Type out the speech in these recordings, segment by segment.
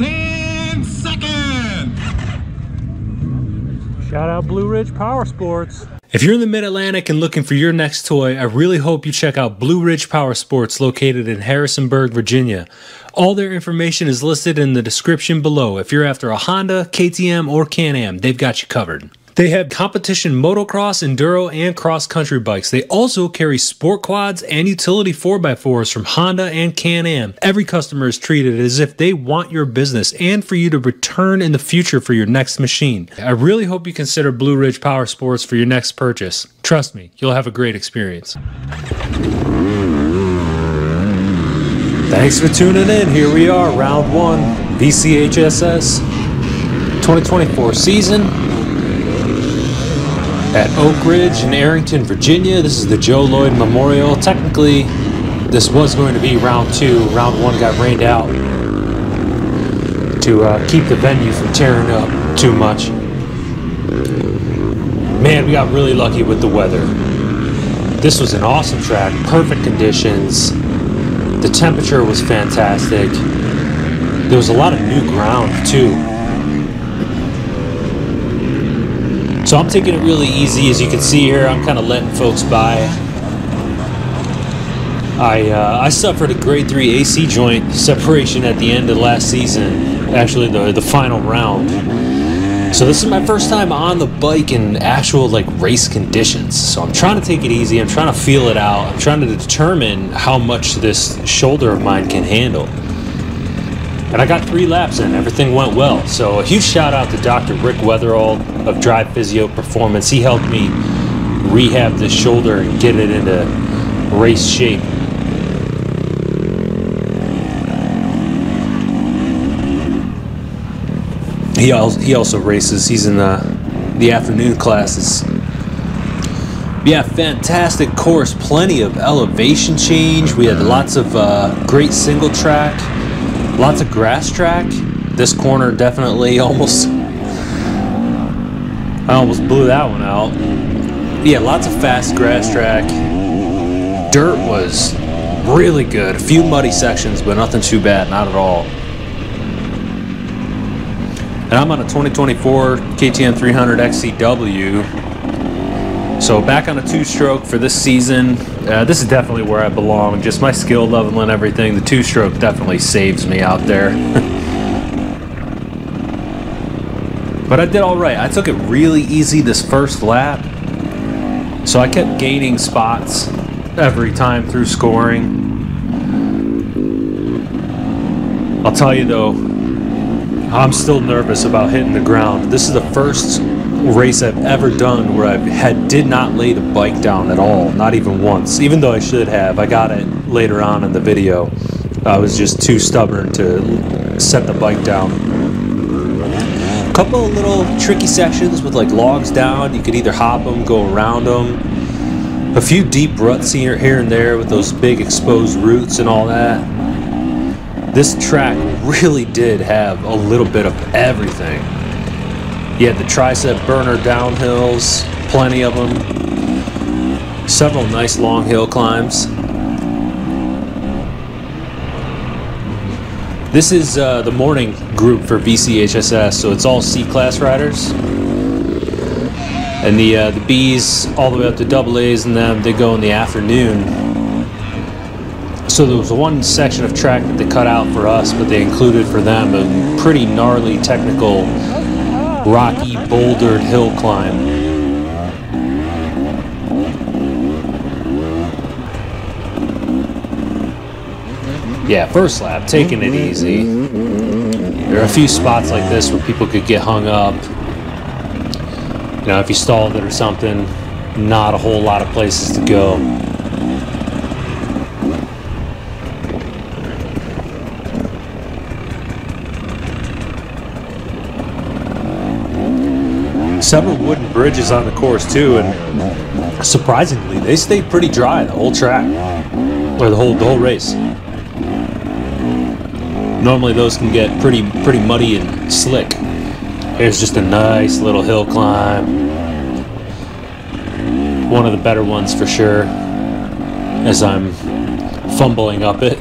10 seconds. Shout out Blue Ridge Power Sports. If you're in the Mid-Atlantic and looking for your next toy, I really hope you check out Blue Ridge Power Sports located in Harrisonburg, Virginia. All their information is listed in the description below. If you're after a Honda, KTM, or Can-Am, they've got you covered. They have competition motocross, enduro, and cross-country bikes. They also carry sport quads and utility 4x4s from Honda and Can-Am. Every customer is treated as if they want your business and for you to return in the future for your next machine. I really hope you consider Blue Ridge Power Sports for your next purchase. Trust me, you'll have a great experience. Thanks for tuning in. Here we are, round 1, VCHSS 2024 season at Oak Ridge in Arrington, Virginia. This is the Joe Lloyd Memorial. Technically, this was going to be round 2. Round 1 got rained out to keep the venue from tearing up too much. Man, we got really lucky with the weather. This was an awesome track, perfect conditions. The temperature was fantastic. There was a lot of new ground too. So I'm taking it really easy. As you can see here, I'm kind of letting folks by. I suffered a grade 3 AC joint separation at the end of last season, actually the final round. So this is my first time on the bike in actual like race conditions. So I'm trying to take it easy. I'm trying to feel it out. I'm trying to determine how much this shoulder of mine can handle. And I got 3 laps in. Everything went well. So a huge shout out to Dr. Rick Weatherall of Drive Physio Performance. He helped me rehab this shoulder and get it into race shape. He also races. He's in the afternoon classes. Yeah, fantastic course. Plenty of elevation change. We had lots of great single track. Lots of grass track. This corner definitely I almost blew that one out. Yeah, lots of fast grass track. Dirt was really good. A few muddy sections, but nothing too bad, not at all. And I'm on a 2024 KTM 300 XCW. So back on a 2-stroke for this season. This is definitely where I belong. Just my skill level and everything. The 2-stroke definitely saves me out there. But I did all right. I took it really easy this first lap. So I kept gaining spots every time through scoring. I'll tell you though, I'm still nervous about hitting the ground. This is the first race I've ever done where I did not lay the bike down at all, not even once, even though I should have. I got it later on in the video. I was just too stubborn to set the bike down. A couple of little tricky sections with like logs down. You could either hop them, go around them. A few deep ruts here and there with those big exposed roots and all that. This track really did have a little bit of everything. You had the tricep burner downhills, plenty of them. Several nice long hill climbs. This is the morning group for VCHSS, so it's all C-class riders. And the Bs all the way up to AAs and them, they go in the afternoon. So there was one section of track that they cut out for us, but they included for them a pretty gnarly, technical, rocky, bouldered hill climb. Yeah, first lap, taking it easy. There are a few spots like this where people could get hung up. You know, if you stalled it or something, not a whole lot of places to go. Several wooden bridges on the course too, and surprisingly, they stayed pretty dry the whole track, or the whole race. Normally those can get pretty muddy and slick. Here's just a nice little hill climb. One of the better ones for sure, as I'm fumbling up it.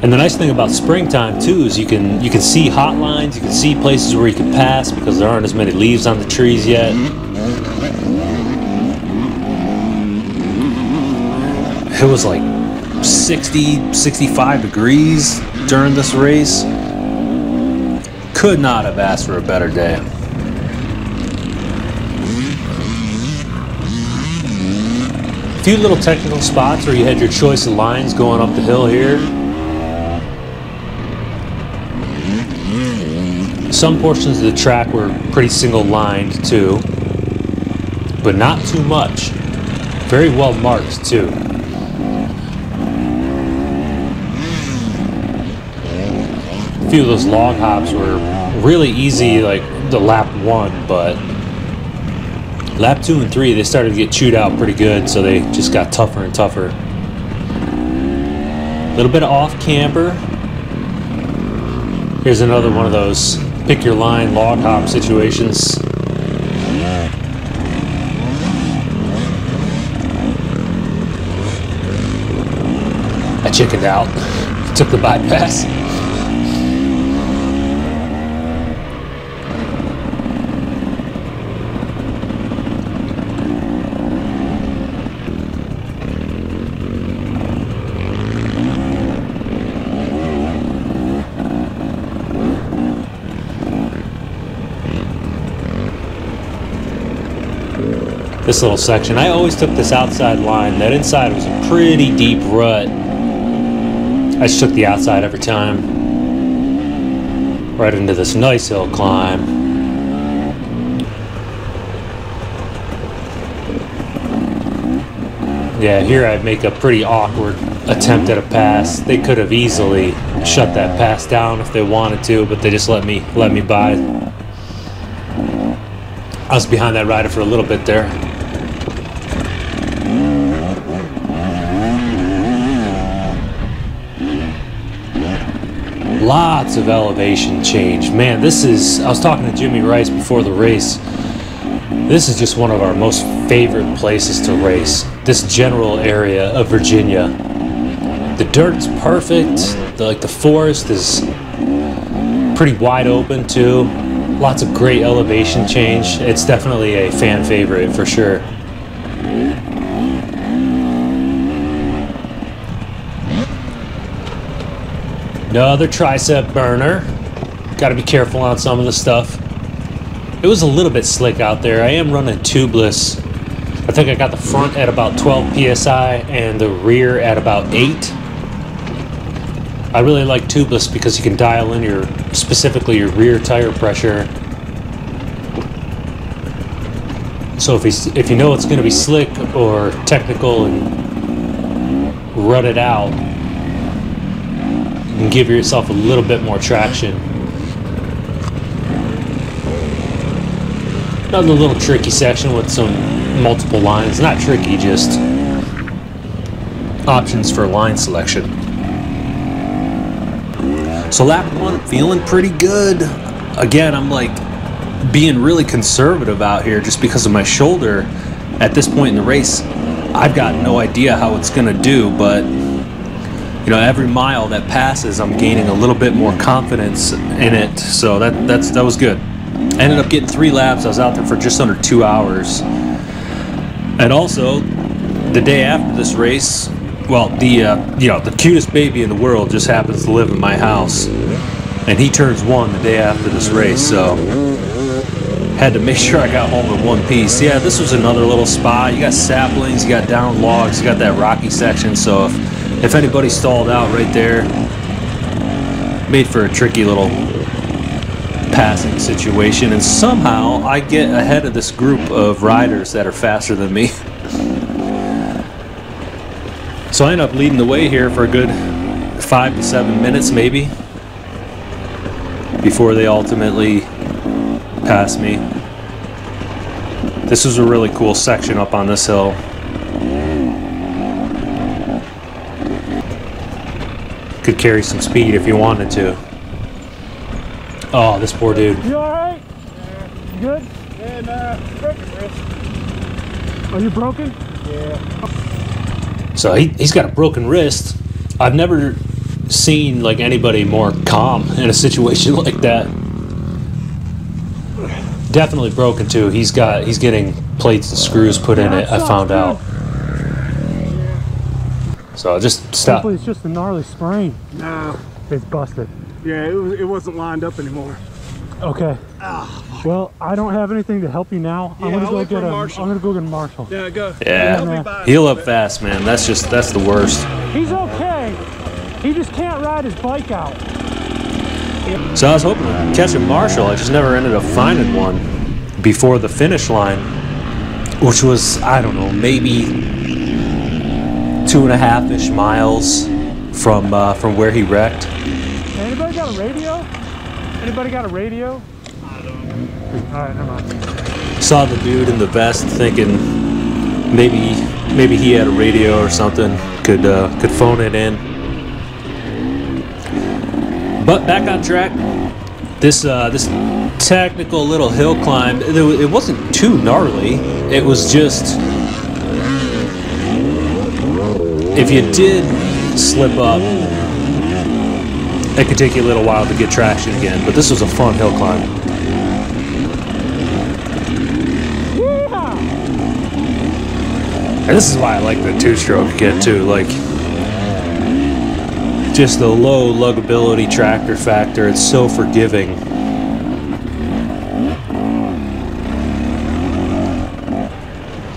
And the nice thing about springtime too is you can see hot lines, you can see places where you can pass because there aren't as many leaves on the trees yet. It was like 60, 65 degrees during this race. Could not have asked for a better day. A few little technical spots where you had your choice of lines going up the hill here. Some portions of the track were pretty single lined too, but not too much. Very well marked too. A few of those log hops were really easy, like the lap 1, but lap 2 and 3 they started to get chewed out pretty good, so they just got tougher and tougher. A little bit of off camber. Here's another one of those pick your line log hop situations. I chickened out. Took the bypass. This little section, I always took this outside line. That inside was a pretty deep rut. I just took the outside every time. Right into this nice hill climb. Yeah, here I'd make a pretty awkward attempt at a pass. They could have easily shut that pass down if they wanted to, but they just let me by. I was behind that rider for a little bit there. Lots of elevation change. Man, this is, I was talking to Jimmy Rice before the race. This is just one of our most favorite places to race. This general area of Virginia. The dirt's perfect. The forest is pretty wide open too. Lots of great elevation change. It's definitely a fan favorite for sure. Another tricep burner. Got to be careful on some of the stuff. It was a little bit slick out there. I am running tubeless. I think I got the front at about 12 psi and the rear at about 8. I really like tubeless because you can dial in specifically your rear tire pressure. So if you know it's going to be slick or technical and rutted out, and give yourself a little bit more traction. Another little tricky section with some multiple lines. Not tricky, just options for line selection. So lap 1, feeling pretty good. Again, I'm like being really conservative out here just because of my shoulder. At this point in the race, I've got no idea how it's gonna do, but you know, every mile that passes, I'm gaining a little bit more confidence in it. So that was good. I ended up getting 3 laps. I was out there for just under 2 hours. And also, the day after this race, well, the cutest baby in the world just happens to live in my house, and he turns 1 the day after this race. So had to make sure I got home in one piece. Yeah, this was another little spot. You got saplings, you got down logs, you got that rocky section. So if anybody stalled out right there, made for a tricky little passing situation, and somehow I get ahead of this group of riders that are faster than me. So I end up leading the way here for a good 5 to 7 minutes maybe before they ultimately pass me. This was a really cool section up on this hill. Could carry some speed if you wanted to. Oh, this poor dude. You alright? You good? And broken wrist. Are you broken? Yeah. So he's got a broken wrist. I've never seen like anybody more calm in a situation like that. Definitely broken too. He's getting plates and screws put in it. I found out. So just stop. Hopefully it's just a gnarly sprain. No. It's busted. Yeah, it wasn't lined up anymore. Okay. Oh, well, I don't have anything to help you now. Yeah, I'm gonna I'll go wait get for a Marshall. I'm gonna go get a Marshall. yeah, go. Yeah. Heal up fast, man. That's the worst. He's okay. He just can't ride his bike out. So I was hoping to catch a Marshall. I just never ended up finding one before the finish line, which was, I don't know, maybe 2.5-ish miles from where he wrecked. Anybody got a radio? Anybody got a radio? I don't know. All right, never mind. Saw the dude in the vest, thinking maybe he had a radio or something. Could phone it in. But back on track. This technical little hill climb, it wasn't too gnarly. It was just, if you did slip up, it could take you a little while to get traction again. But this was a fun hill climb. Yeah. And this is why I like the two-stroke again too. Like, just the low luggability tractor factor. It's so forgiving.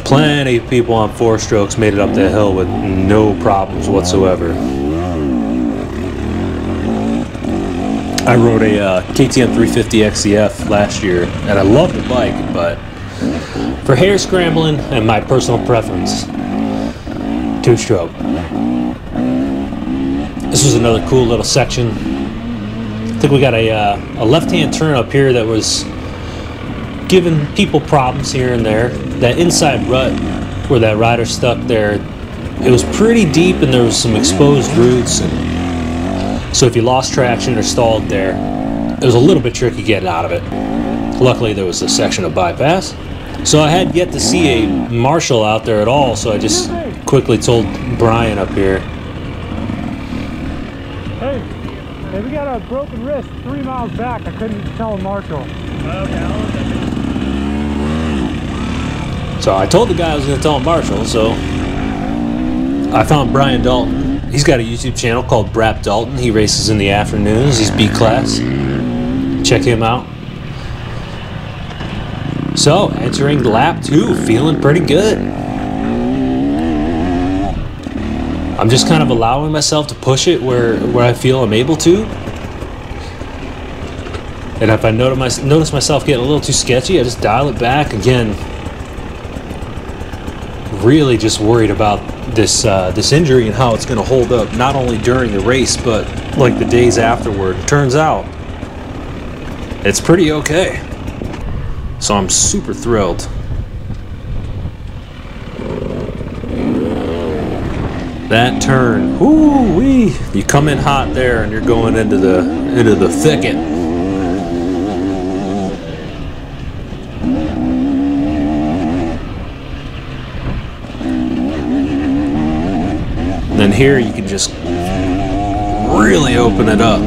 Plenty of people on 4-strokes made it up that hill with no problems whatsoever. I rode a KTM 350 XCF last year, and I love the bike, but for hare scrambling and my personal preference, 2-stroke. This was another cool little section. I think we got a left-hand turn up here that was giving people problems here and there. That inside rut where that rider stuck there, it was pretty deep and there was some exposed roots, and so if you lost traction or stalled there, it was a little bit tricky getting out of it. Luckily there was a section of bypass. So I had yet to see a Marshall out there at all, so I just quickly told Brian up here, Hey, we got a broken wrist 3 miles back. I couldn't tell a Marshall. Okay. so I told the guy I was going to tell him Marshall, so I found Brian Dalton. He's got a YouTube channel called Brap Dalton. He races in the afternoons. He's B-class. Check him out. So, entering lap 2, feeling pretty good. I'm just kind of allowing myself to push it where I feel I'm able to. And if I notice myself getting a little too sketchy, I just dial it back. Again, really just worried about this injury and how it's going to hold up, not only during the race, but like the days afterward. Turns out, it's pretty okay. So I'm super thrilled. That turn, whoo-wee! You come in hot there, and you're going into the thicket. And then here you can just really open it up.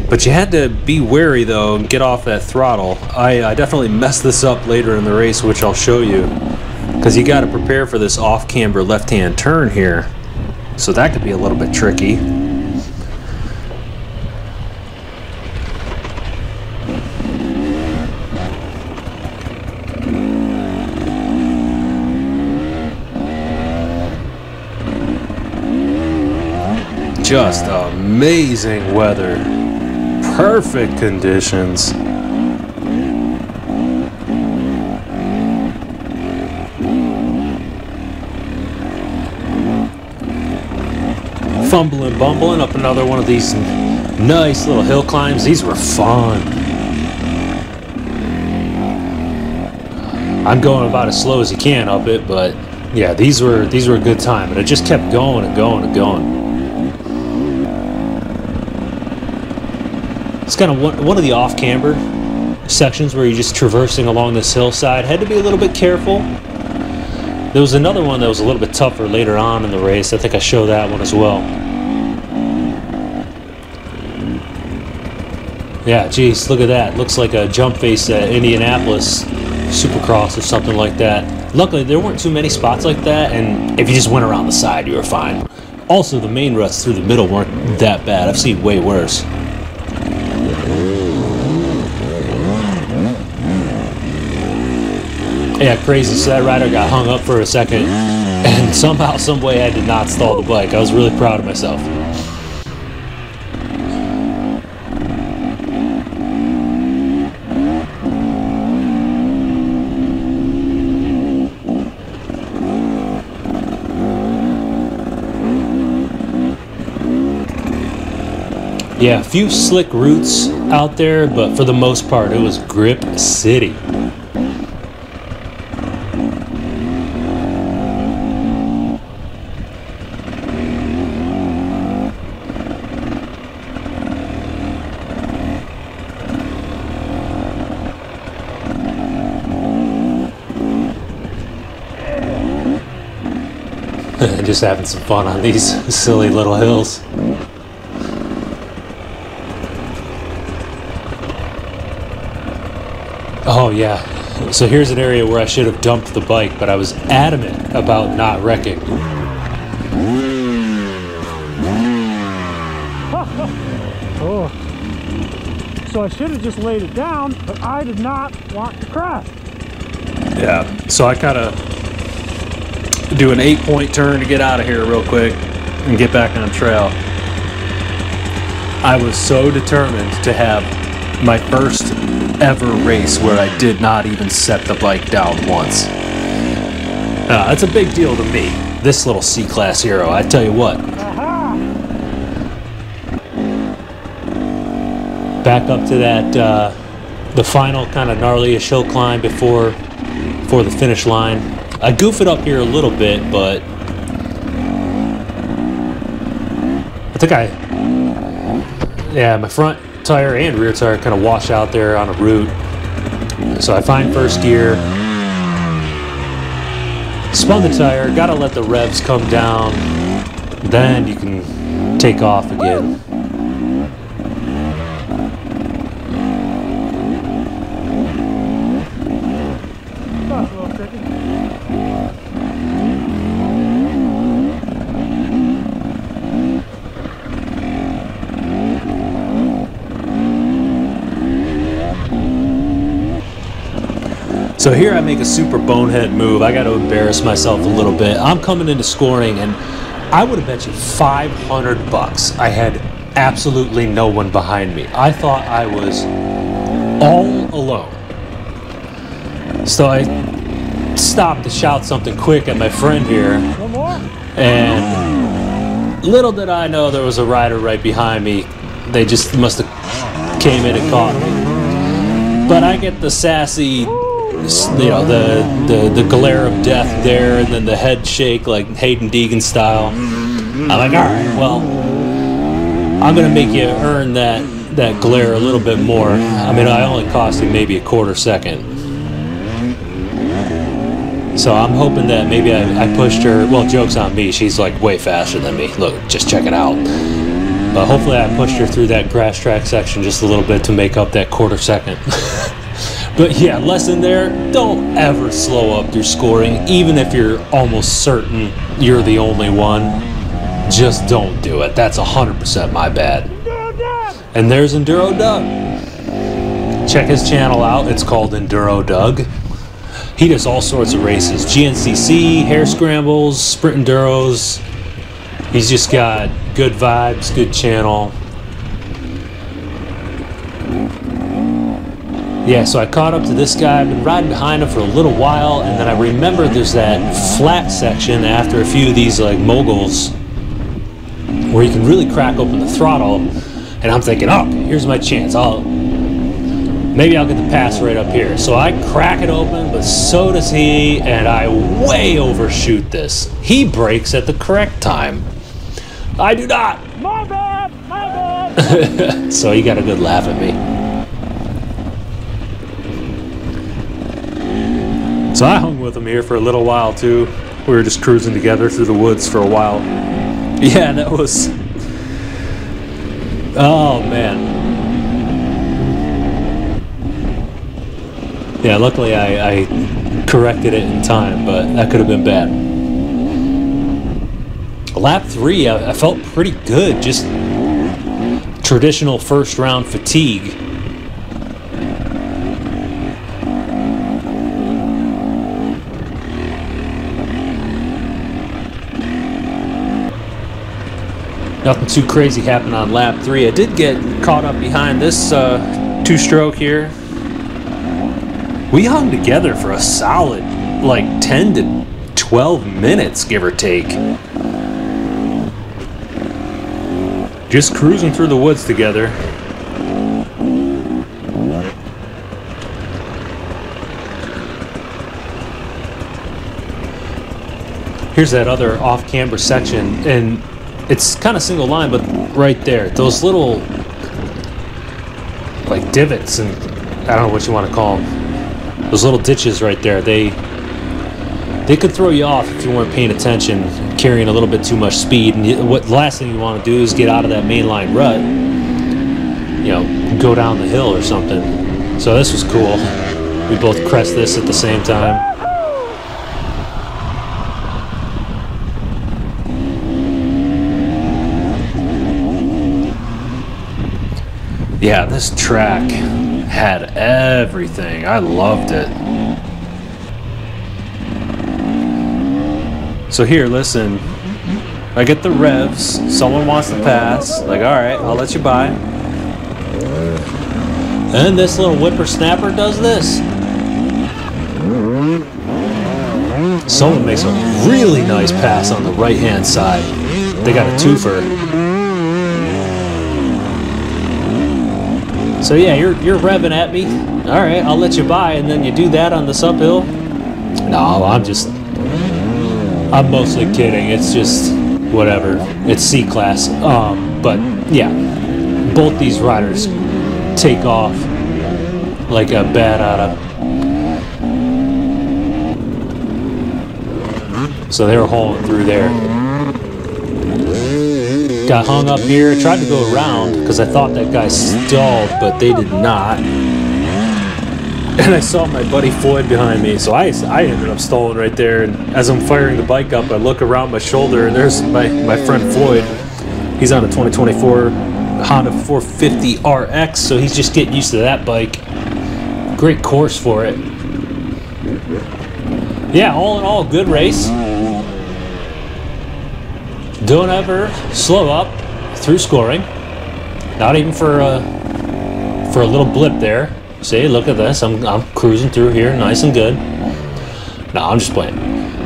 But you had to be wary though and get off that throttle. I definitely messed this up later in the race, which I'll show you. Because you got to prepare for this off-camber left-hand turn here. So that could be a little bit tricky. Just amazing weather. Perfect conditions. Fumbling, bumbling up another one of these nice little hill climbs. These were fun. I'm going about as slow as you can up it, but yeah, these were a good time, and it just kept going and going and going. It's kind of one of the off-camber sections where you're just traversing along this hillside. Had to be a little bit careful. There was another one that was a little bit tougher later on in the race. I think I showed that one as well. Yeah, geez, look at that. Looks like a jump face at Indianapolis Supercross or something like that. Luckily, there weren't too many spots like that, and if you just went around the side, you were fine. Also, the main ruts through the middle weren't that bad. I've seen way worse. Yeah, crazy. So that rider got hung up for a second, and somehow, some way, I did not stall the bike. I was really proud of myself. Yeah, a few slick routes out there, but for the most part, it was grip city. Just having some fun on these silly little hills. Oh yeah, so here's an area where I should have dumped the bike, but I was adamant about not wrecking. Oh. So I should have just laid it down, but I did not want to crash. Yeah, so I kind of do an 8-point turn to get out of here real quick and get back on trail. I was so determined to have my first ever race where I did not even set the bike down once. That's a big deal to me, this little C-Class hero, I tell you what. Back up to that, the final kind of gnarly-ish hill climb before the finish line. I goof it up here a little bit, but I think my front tire and rear tire kind of wash out there on a route. So I find first gear, spun the tire, gotta let the revs come down, then you can take off again. So here I make a super bonehead move. I got to embarrass myself a little bit. I'm coming into scoring, and I would have bet you $500 I had absolutely no one behind me. I thought I was all alone. So I stopped to shout something quick at my friend here, and little did I know there was a rider right behind me. They just must have came in and caught me. But I get the sassy, you know, the glare of death there, and then the head shake like Hayden Deegan style. I'm like, all right, well, I'm gonna make you earn that glare a little bit more. I mean, I only cost you maybe a quarter second. So I'm hoping that maybe I pushed her. Well, joke's on me. She's like way faster than me. Look, just check it out. But hopefully I pushed her through that grass track section just a little bit to make up that quarter second. But yeah, lesson there, don't ever slow up your scoring, even if you're almost certain you're the only one. Just don't do it. That's 100% my bad. And there's Enduro Doug. Check his channel out. It's called Enduro Doug. He does all sorts of races. GNCC, Hare Scrambles, Sprint Enduros. He's just got good vibes, good channel. Yeah, so I caught up to this guy. I've been riding behind him for a little while, and then I remembered there's that flat section after a few of these like moguls where you can really crack open the throttle, and I'm thinking, oh, here's my chance. Maybe I'll get the pass right up here. So I crack it open, but so does he, and I way overshoot this. He brakes at the correct time. I do not. My bad, my bad. So he got a good laugh at me. So I hung with him here for a little while too. We were just cruising together through the woods for a while. Yeah, that was... Oh man. Yeah, luckily I corrected it in time, but that could have been bad. Lap 3, I felt pretty good, just traditional first round fatigue. Nothing too crazy happened on lap 3. I did get caught up behind this two-stroke here. We hung together for a solid like 10 to 12 minutes, give or take. Just cruising through the woods together. Here's that other off-camber section, and it's kind of single line, but right there, those little like divots, and I don't know what you want to call them, those little ditches right there, they could throw you off if you weren't paying attention, carrying a little bit too much speed. And the last thing you want to do is get out of that mainline rut, you know, go down the hill or something. So this was cool. We both crest this at the same time. Yeah, this track had everything. I loved it. So here, listen. I get the revs. Someone wants to pass. Like, all right, I'll let you by. And this little whippersnapper does this. Someone makes a really nice pass on the right-hand side. They got a twofer. So yeah, you're revving at me. All right, I'll let you by, and then you do that on this uphill. No, I'm mostly kidding. It's just whatever. It's C-class. But yeah, both these riders take off like a bat out of. So they were hauling through there. Got hung up here, tried to go around because I thought that guy stalled, but they did not. And I saw my buddy Floyd behind me, so I ended up stalling right there. And as I'm firing the bike up, I look around my shoulder, and there's my friend Floyd. He's on a 2024 Honda 450 RX, so he's just getting used to that bike. Great course for it. Yeah, all in all, good race. Don't ever slow up through scoring. Not even for a little blip there. See, look at this. I'm cruising through here, nice and good. No, I'm just playing.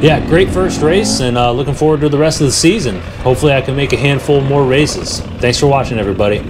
Yeah, great first race, and looking forward to the rest of the season. Hopefully I can make a handful more races. Thanks for watching, everybody.